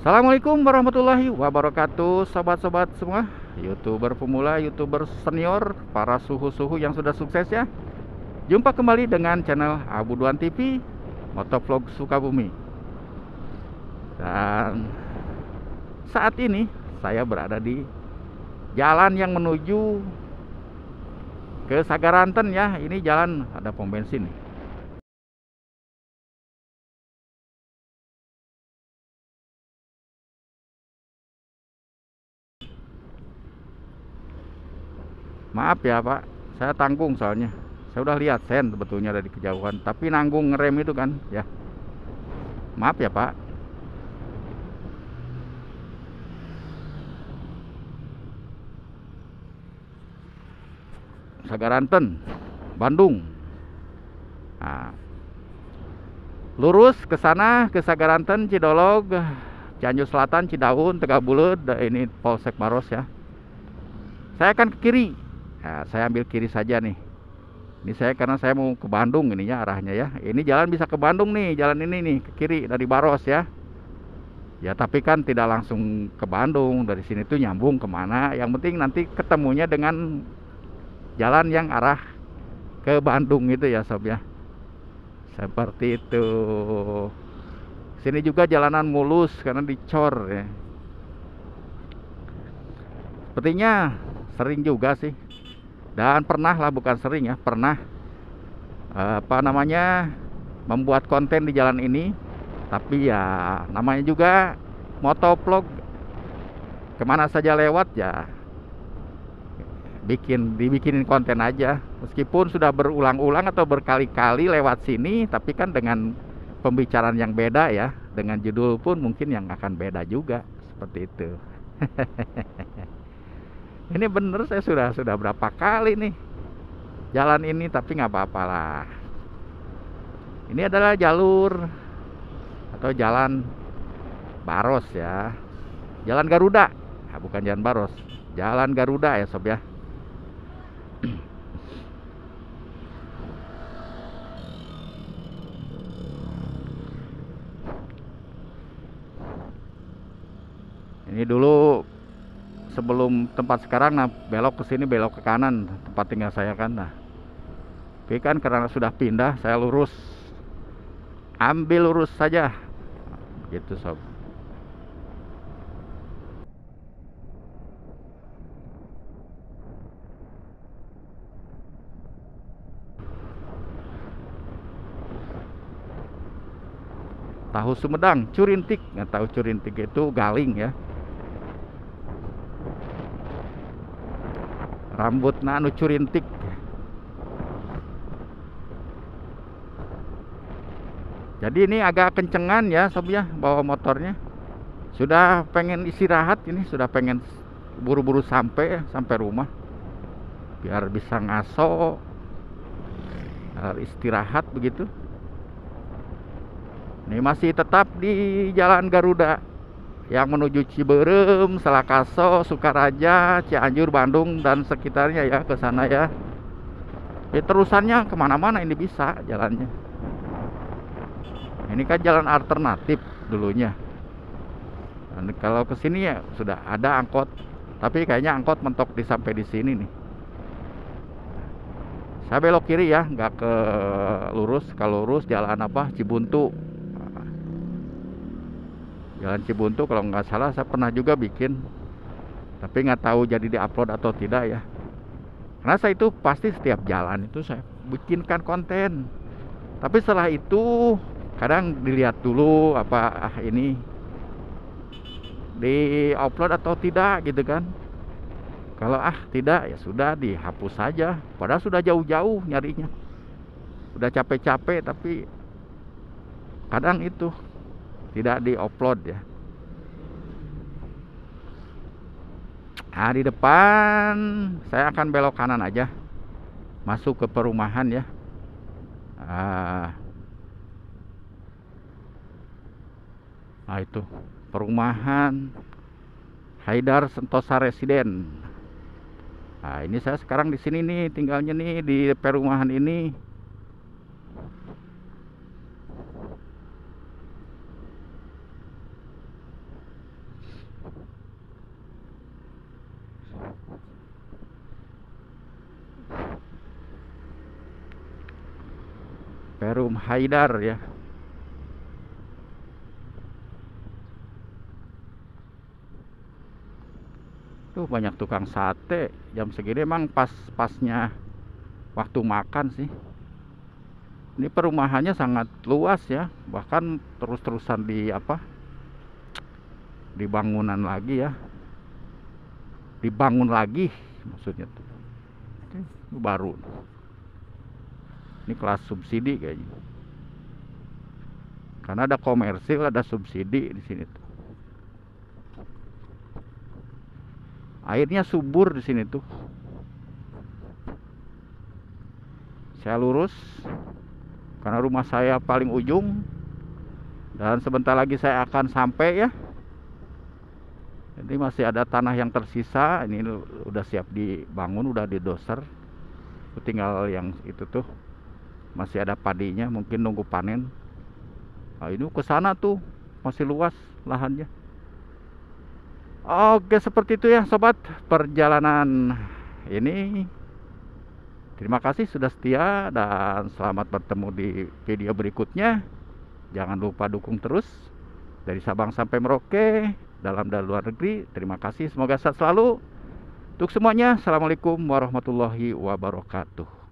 Assalamualaikum warahmatullahi wabarakatuh, sobat-sobat semua, YouTuber pemula, YouTuber senior, para suhu-suhu yang sudah sukses ya. Jumpa kembali dengan channel Abu Duan TV, Motovlog Sukabumi. Dan saat ini saya berada di jalan yang menuju ke Sagaranten ya. Ini jalan ada pom bensin nih. Maaf ya Pak, saya tanggung soalnya. Saya udah lihat sen sebetulnya dari kejauhan, tapi nanggung ngerem itu kan ya. Maaf ya Pak. Sagaranten, Bandung. Nah, lurus ke sana ke Sagaranten, Cidolog, Cianjur Selatan, Cidaun, Tegabuleud, ini Polsek Maros ya. Saya akan ke kiri. Nah, saya ambil kiri saja nih. Ini saya karena saya mau ke Bandung ininya arahnya ya. Ini jalan bisa ke Bandung nih, jalan ini nih ke kiri dari Baros ya. Ya tapi kan tidak langsung ke Bandung, dari sini tuh nyambung kemana. Yang penting nanti ketemunya dengan jalan yang arah ke Bandung itu ya sob ya. Seperti itu. Sini juga jalanan mulus karena dicor ya. Sepertinya sering juga sih. Dan pernah lah, bukan sering ya, pernah apa namanya membuat konten di jalan ini. Tapi ya namanya juga motovlog, kemana saja lewat ya dibikinin konten aja. Meskipun sudah berulang-ulang atau berkali-kali lewat sini, tapi kan dengan pembicaraan yang beda ya, dengan judul pun mungkin yang akan beda juga, seperti itu. Ini bener, saya sudah berapa kali nih jalan ini, tapi nggak apa-apalah. Ini adalah jalur atau jalan Baros ya, jalan Garuda. Nah, bukan jalan Baros, jalan Garuda ya sob ya. Ini dulu sebelum tempat sekarang, nah belok ke sini, belok ke kanan tempat tinggal saya kan. Nah, tapi kan karena sudah pindah, saya lurus, ambil lurus saja gitu sob. Tahu Sumedang, Curintik. Nggak tahu Curintik itu galing ya. Rambut anu Curintik. Jadi ini agak kencengan ya sob ya, bawa motornya. Sudah pengen istirahat ini, sudah pengen buru-buru sampai rumah. Biar bisa ngaso, istirahat begitu. Ini masih tetap di Jalan Garuda yang menuju Ciberem, Salakaso, Sukaraja, Cianjur, Bandung dan sekitarnya ya, ke sana ya. Terusannya kemana-mana ini bisa jalannya. Ini kan jalan alternatif dulunya. Dan kalau ke sini ya sudah ada angkot, tapi kayaknya angkot mentok sampai di sini nih. Saya belok kiri ya, nggak ke lurus. Kalau lurus jalan apa? Cibuntu. Jalan Cibuntu kalau nggak salah saya pernah juga bikin, tapi nggak tahu jadi diupload atau tidak ya. Karena saya itu pasti setiap jalan itu saya bikinkan konten. Tapi setelah itu kadang dilihat dulu apa ini di upload atau tidak gitu kan. Kalau tidak ya sudah dihapus saja. Padahal sudah jauh-jauh nyarinya, udah capek-capek, tapi kadang itu tidak di-upload ya. Nah, di depan saya akan belok kanan aja, masuk ke perumahan ya. Nah itu perumahan Haidar Sentosa Residen. Nah ini saya sekarang di sini nih, tinggalnya nih di perumahan ini. Perum Haidar ya. Tuh banyak tukang sate. Jam segini emang pas-pasnya waktu makan sih. Ini perumahannya sangat luas ya. Bahkan terus-terusan di apa? Di bangunan lagi ya. Dibangun lagi maksudnya tuh. Baru. Ini kelas subsidi kayaknya. Karena ada komersil, ada subsidi di sini tuh. Airnya subur di sini tuh. Saya lurus karena rumah saya paling ujung dan sebentar lagi saya akan sampai ya. Jadi masih ada tanah yang tersisa. Ini udah siap dibangun, udah didoser. Tinggal yang itu tuh masih ada padinya, mungkin nunggu panen. Nah, ini ke sana tuh masih luas lahannya. Oke, seperti itu ya sobat perjalanan ini. Terima kasih sudah setia dan selamat bertemu di video berikutnya. Jangan lupa dukung terus dari Sabang sampai Merauke, dalam dan luar negeri. Terima kasih, semoga sehat selalu untuk semuanya. Assalamualaikum warahmatullahi wabarakatuh.